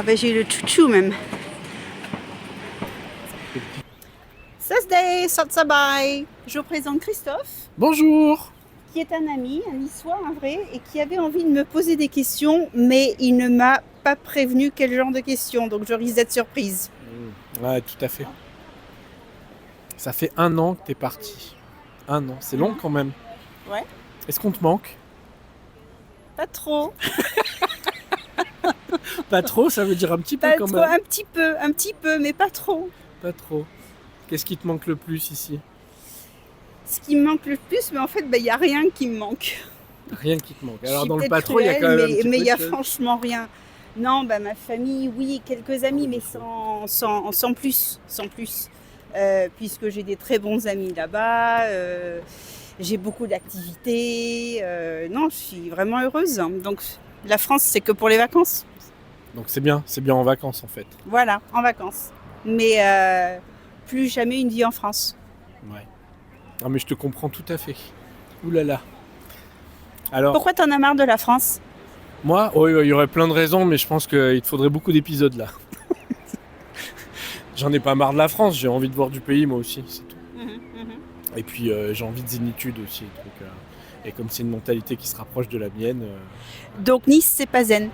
ben j'ai le chouchou même. Thursday, Sotsabai. Je vous présente Christophe, Bonjour. qui est un ami, un niçois, un vrai, et qui avait envie de me poser des questions, mais il ne m'a pas prévenu quel genre de questions, donc je risque d'être surprise. Ouais, tout à fait. Ça fait 1 an que t'es parti. 1 an, c'est long quand même. Ouais. Est-ce qu'on te manque? Pas trop, Pas trop, ça veut dire un petit peu pas quand trop, même. un petit peu, mais pas trop. Pas trop. Qu'est-ce qui te manque le plus ici? Ce qui me manque le plus, mais en fait, il n'y a rien qui me manque. Rien qui te manque. Je Alors suis dans le peut-être patron, il y a quand même un cruelle, petit mais peu il y a de choses. franchement rien. Non, ma famille, oui, quelques amis, mais sans plus. Puisque j'ai des très bons amis là-bas, j'ai beaucoup d'activités. Non, je suis vraiment heureuse. Donc la France, c'est que pour les vacances. Donc c'est bien en vacances en fait. Voilà, en vacances. Mais plus jamais une vie en France. Ouais. Ah mais je te comprends tout à fait. Ouh là là. Alors, Pourquoi t'en as marre de la France? moi, il y aurait plein de raisons, mais je pense qu'il te faudrait beaucoup d'épisodes là. J'en ai pas marre de la France, j'ai envie de voir du pays moi aussi, c'est tout. Et puis j'ai envie de zénitude aussi. Donc, et comme c'est une mentalité qui se rapproche de la mienne, Donc Nice, c'est pas zen.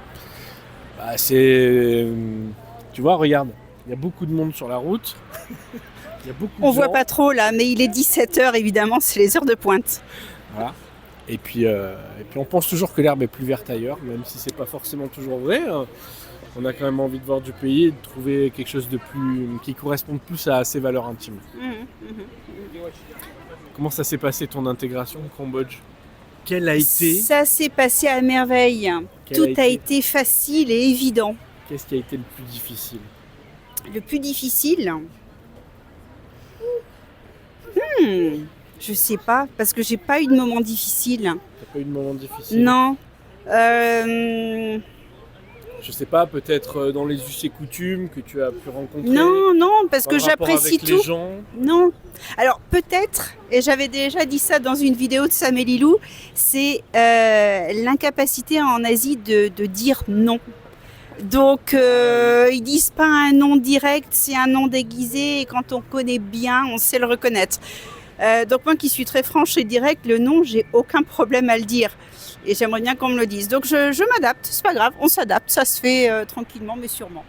bah, c'est. Tu vois, regarde, il y a beaucoup de monde sur la route. Il y a beaucoup de On gens. voit pas trop là, mais il est 17h évidemment, c'est les heures de pointe. Voilà. Et puis on pense toujours que l'herbe est plus verte ailleurs, même si c'est pas forcément toujours vrai. On a quand même envie de voir du pays et de trouver quelque chose de plus qui corresponde plus à ses valeurs intimes. Comment ça s'est passé ton intégration au Cambodge? Quelle a été Ça s'est passé à merveille. Quel Tout a a été été facile et évident. Qu'est-ce qui a été le plus difficile? Le plus difficile, je sais pas, parce que j'ai pas eu de moment difficile. T'as pas eu de moment difficile? Non. Je sais pas, peut-être dans les us et coutumes que tu as pu rencontrer. Non, parce dans que le rapport j'apprécie avec tout. les gens. Non. Alors peut-être, et j'avais déjà dit ça dans une vidéo de Sam et Lilou, c'est l'incapacité en Asie de dire non. Donc ils disent pas un non direct, c'est un non déguisé, et quand on connaît bien, on sait le reconnaître. Donc moi qui suis très franche et directe, le non, j'ai aucun problème à le dire. Et j'aimerais bien qu'on me le dise. Donc je m'adapte, c'est pas grave, on s'adapte, ça se fait tranquillement mais sûrement.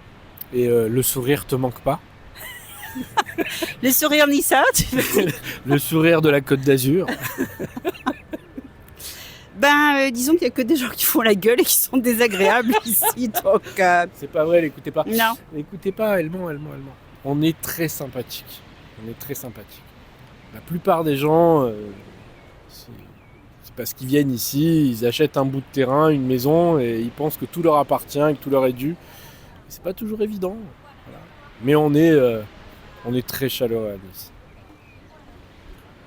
Et le sourire te manque pas? Le sourire ni ça, tu veux dire. Le sourire de la Côte d'Azur? Disons qu'il n'y a que des gens qui font la gueule et qui sont désagréables ici. Donc C'est pas vrai, l'écoutez pas. non. N'écoutez pas, elle ment. On est très sympathique. La plupart des gens, c'est parce qu'ils viennent ici, ils achètent un bout de terrain, une maison, et ils pensent que tout leur appartient et que tout leur est dû. Et c'est pas toujours évident. Voilà. Mais on est très chaleureux à Nice.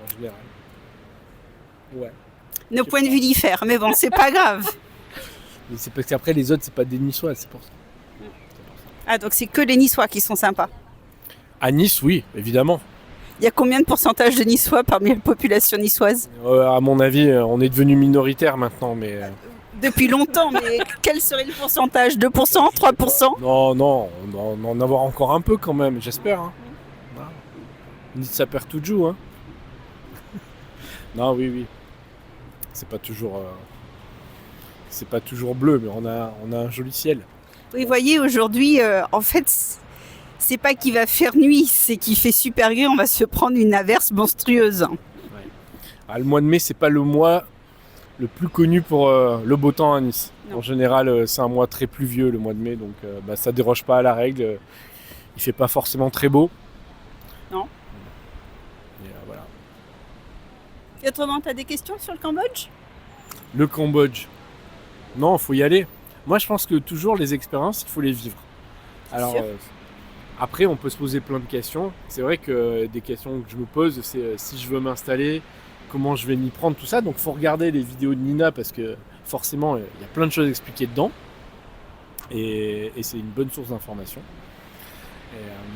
En général. Ouais. Nos points de vue diffèrent, mais bon, c'est pas grave. Mais c'est parce qu'après les autres, c'est pas des Niçois, c'est pour ça. Ah, donc c'est que les Niçois qui sont sympas. À Nice, oui, évidemment. Il y a combien de pourcentage de Niçois parmi la population niçoise? À mon avis, on est devenu minoritaire maintenant, mais... Depuis longtemps, mais quel serait le pourcentage? 2%? 3%? Non, on va en avoir encore un peu quand même, j'espère. Hein. Voilà. Nice, ça perd tout de joue. Hein. Non, oui. C'est pas toujours bleu, mais on a un joli ciel. Oui, vous voyez, aujourd'hui, en fait, c'est pas qu'il va faire nuit, c'est qu'il fait super gris, on va se prendre une averse monstrueuse. Ah, le mois de mai, c'est pas le mois le plus connu pour le beau temps à Nice. Non. En général, c'est un mois très pluvieux, le mois de mai, donc ça déroge pas à la règle. Il fait pas forcément très beau. Non. Et, voilà. Et autrement, tu as des questions sur le Cambodge? Le Cambodge. Non, il faut y aller. Moi, je pense que toujours les expériences, il faut les vivre. Alors, sûr. après, on peut se poser plein de questions. C'est vrai que des questions que je me pose, c'est si je veux m'installer, comment je vais m'y prendre, tout ça. Donc, il faut regarder les vidéos de Nina parce que forcément, il y a plein de choses expliquées dedans. Et c'est une bonne source d'information.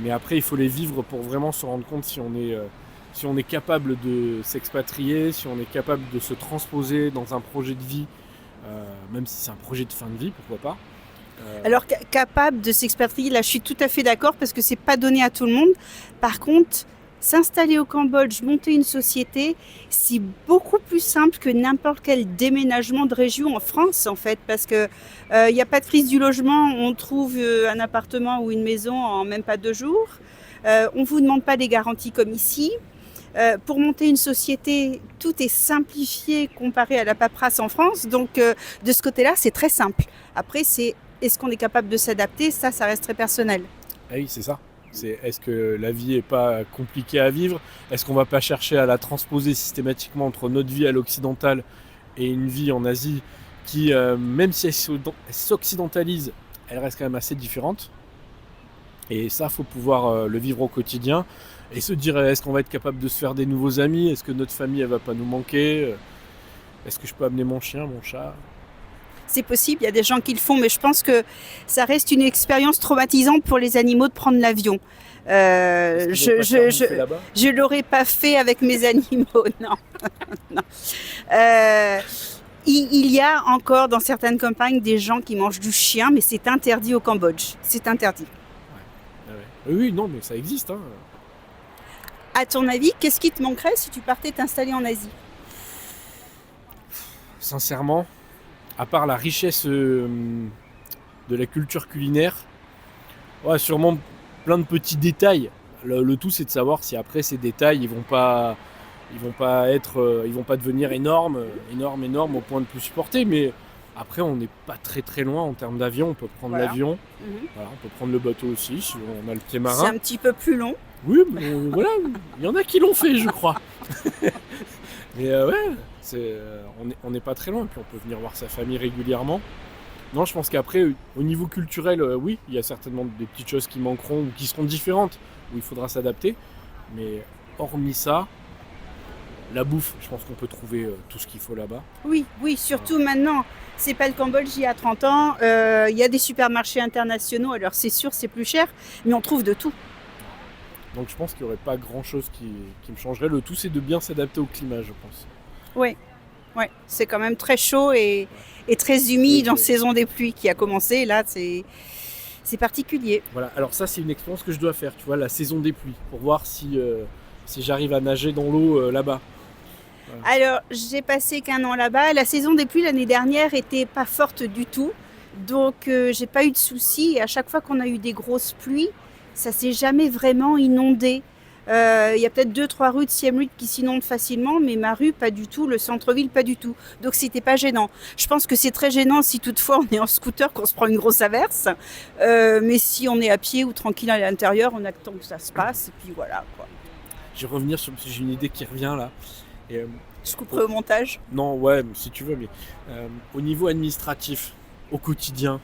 Mais après, il faut les vivre pour vraiment se rendre compte si on est capable de s'expatrier, si on est capable de se transposer dans un projet de vie, même si c'est un projet de fin de vie, pourquoi pas. Alors, capable de s'expatrier, là, je suis tout à fait d'accord parce que c'est pas donné à tout le monde. Par contre, s'installer au Cambodge, monter une société, c'est beaucoup plus simple que n'importe quel déménagement de région en France, en fait, parce que il n'y a pas de crise du logement. On trouve un appartement ou une maison en même pas 2 jours. On vous demande pas des garanties comme ici. Pour monter une société, tout est simplifié comparé à la paperasse en France. Donc, de ce côté-là, c'est très simple. Après, est-ce qu'on est capable de s'adapter? Ça reste très personnel. Ah oui, c'est ça. Est-ce que la vie est pas compliquée à vivre? Est-ce qu'on va pas chercher à la transposer systématiquement entre notre vie à l'occidentale et une vie en Asie qui, même si elle s'occidentalise, elle reste quand même assez différente. Et ça, faut pouvoir le vivre au quotidien et se dire, est-ce qu'on va être capable de se faire des nouveaux amis? Est-ce que notre famille, elle va pas nous manquer? Est-ce que je peux amener mon chien, mon chat? C'est possible, il y a des gens qui le font, mais je pense que ça reste une expérience traumatisante pour les animaux de prendre l'avion. Je l'aurais pas fait avec mes animaux, non. Non. Il y a encore dans certaines campagnes des gens qui mangent du chien, mais c'est interdit au Cambodge. C'est interdit. Ouais. Oui, non, mais ça existe. Hein. À ton avis, qu'est-ce qui te manquerait si tu partais t'installer en Asie? Sincèrement, à part la richesse de la culture culinaire, sûrement plein de petits détails. Le tout, c'est de savoir si après ces détails, ils vont pas devenir énormes au point de plus supporter. Mais après, on n'est pas très très loin en termes d'avion. On peut prendre l'avion, Voilà, on peut prendre le bateau aussi si on a le pied marin. C'est un petit peu plus long. Oui, mais voilà, il y en a qui l'ont fait, je crois. Mais on n'est pas très loin, puis on peut venir voir sa famille régulièrement. Non, je pense qu'après, au niveau culturel, oui, il y a certainement des petites choses qui manqueront ou qui seront différentes, où il faudra s'adapter. Mais hormis ça, la bouffe, je pense qu'on peut trouver tout ce qu'il faut là-bas. Oui, surtout maintenant. C'est pas le Cambodge il y a 30 ans. Il y a des supermarchés internationaux, alors c'est sûr, c'est plus cher, mais on trouve de tout. Donc je pense qu'il n'y aurait pas grand-chose qui me changerait. Le tout, c'est de bien s'adapter au climat, je pense. Oui, c'est quand même très chaud et très humide en saison des pluies qui a commencé. Là, c'est particulier. Voilà, alors ça, c'est une expérience que je dois faire, tu vois, la saison des pluies, pour voir si j'arrive à nager dans l'eau là-bas. Voilà. Alors, j'ai passé qu'un an là-bas. La saison des pluies l'année dernière était pas forte du tout. Donc, j'ai pas eu de soucis. Et à chaque fois qu'on a eu des grosses pluies, ça s'est jamais vraiment inondé. Il y a peut-être 2-3 rues de Siem Reap qui s'inondent facilement, mais ma rue, pas du tout, le centre-ville, pas du tout. Donc c'était pas gênant. Je pense que c'est très gênant si toutefois on est en scooter, qu'on se prend une grosse averse. Mais si on est à pied ou tranquille à l'intérieur, on attend que ça se passe, et puis voilà, quoi. Je vais revenir sur... J'ai une idée qui revient là. Je couperai au montage. Non, ouais, si tu veux, mais au niveau administratif, au quotidien,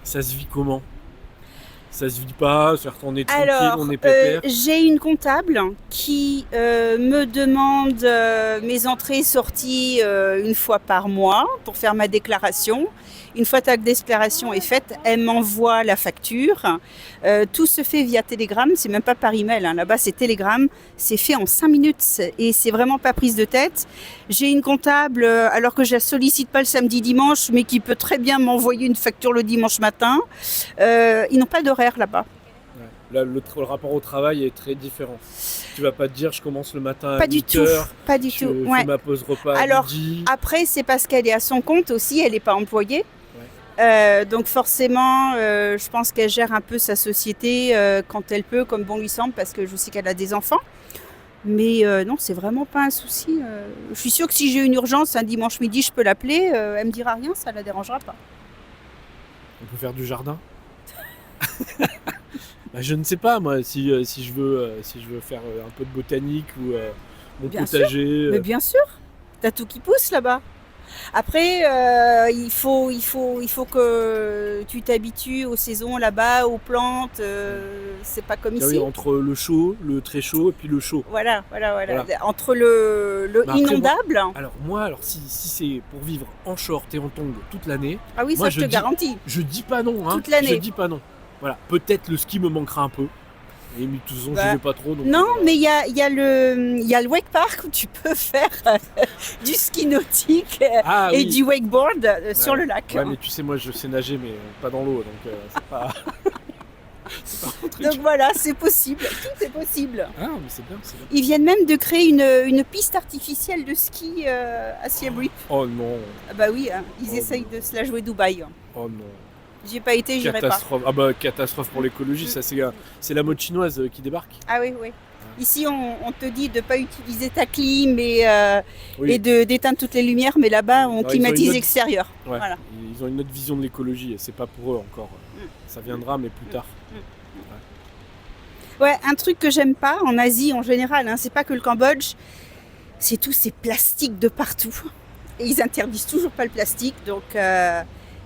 ça se vit comment ? Ça se vit pas, on est tranquille, on est pépère. J'ai une comptable qui me demande mes entrées et sorties une fois par mois pour faire ma déclaration. Une fois ta déclaration est faite, elle m'envoie la facture. Tout se fait via Telegram, c'est même pas par email. Hein. Là-bas, c'est Telegram. C'est fait en 5 minutes et c'est vraiment pas prise de tête. J'ai une comptable, alors que je la sollicite pas le samedi, dimanche, mais qui peut très bien m'envoyer une facture le dimanche matin. Ils n'ont pas d'horaire là-bas. Là, le rapport au travail est très différent. Tu vas pas te dire je commence le matin à 8h, pas du tout. Je fais ma pause repas à midi. Après, c'est parce qu'elle est à son compte aussi, elle n'est pas employée. Donc forcément, je pense qu'elle gère un peu sa société quand elle peut, comme bon lui semble, parce que je sais qu'elle a des enfants. Mais non, c'est vraiment pas un souci. Je suis sûre que si j'ai une urgence un dimanche midi, je peux l'appeler. Elle me dira rien, ça la dérangera pas. On peut faire du jardin. Je ne sais pas moi si je veux faire un peu de botanique ou mon bien potager. Sûr. Mais bien sûr, t'as tout qui pousse là-bas. Après, il faut que tu t'habitues aux saisons là-bas, aux plantes. C'est pas comme ici. Oui, entre le chaud, le très chaud et puis le chaud. Voilà. Entre le inondable. Moi, si c'est pour vivre en short et en tongs toute l'année. Ah oui, ça je te garantis. Je dis pas non. Toute l'année. Je dis pas non. Voilà, peut-être le ski me manquera un peu. Et de toute façon, Bah, j'y vais pas trop. Donc, Non, mais il y a le wake park où tu peux faire du ski nautique Ah, et oui. du wakeboard sur Ouais. le lac. Ouais, mais tu sais, moi je sais nager, mais pas dans l'eau, donc c'est pas. C'est pas mon truc. Donc voilà, c'est possible, tout est possible. Ah, mais c'est bien, c'est bien. Ils viennent même de créer une piste artificielle de ski à Siem Reap. Oh non, Ah bah oui, hein, ils Oh essayent de se la jouer Dubaï. oh non. J'y ai pas été, j'irai pas. Catastrophe. Ah bah, catastrophe pour l'écologie, ça c'est la mode chinoise qui débarque. Ah oui, oui. Ici, on te dit de ne pas utiliser ta clim et Oui. d'éteindre toutes les lumières, mais là-bas, on Ouais, ils ont climatise une autre- l'extérieur. Ouais. Voilà. Ils ont une autre vision de l'écologie, et c'est pas pour eux encore. Ça viendra, mais plus tard. Ouais, un truc que j'aime pas en Asie en général, hein, c'est pas que le Cambodge, c'est tous ces plastiques de partout. Et ils interdisent toujours pas le plastique, donc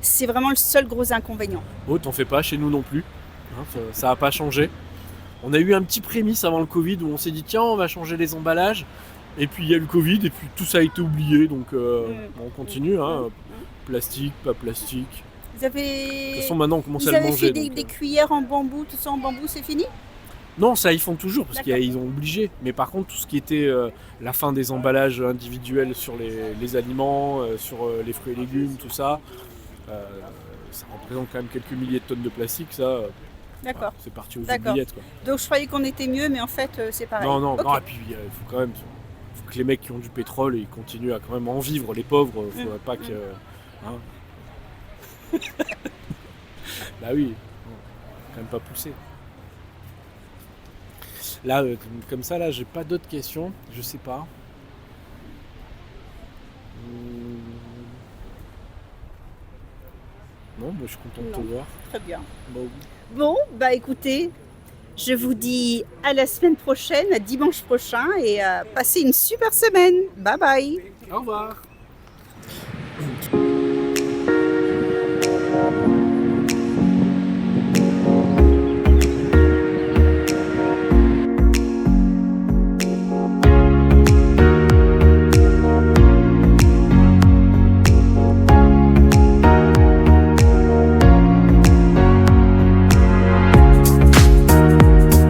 c'est vraiment le seul gros inconvénient. Oh, t'en fais pas, chez nous non plus. Hein, ça a pas changé. On a eu un petit prémisse avant le Covid où on s'est dit tiens, on va changer les emballages. Et puis il y a eu le Covid et puis tout ça a été oublié, donc on continue. Hein. Plastique, pas plastique. Vous De toute avez, façon, maintenant on commence vous à le avez manger. fait des, donc, des cuillères en bambou, tout ça en bambou, c'est fini? Non, ça ils font toujours parce D'accord. qu'ils ont obligé. Mais par contre, tout ce qui était la fin des emballages individuels sur les aliments, sur les fruits et légumes, tout ça, ça représente quand même quelques milliers de tonnes de plastique. Ça, D'accord. voilà, c'est parti aux D'accord. oubliettes, quoi. Donc je croyais qu'on était mieux, mais en fait c'est pareil. Non, non, Ok. non, et puis il faut quand même faut que les mecs qui ont du pétrole ils continuent à quand même en vivre. Les pauvres, faudrait pas que. Hein. Bah oui, quand même pas pousser. Là, comme ça, là, j'ai pas d'autres questions. Je sais pas. Non, moi je suis content de te Non. voir. Très bien. Bah oui. Bon, bah écoutez, je vous dis à la semaine prochaine, à dimanche prochain, et passez une super semaine. Bye bye. Au revoir.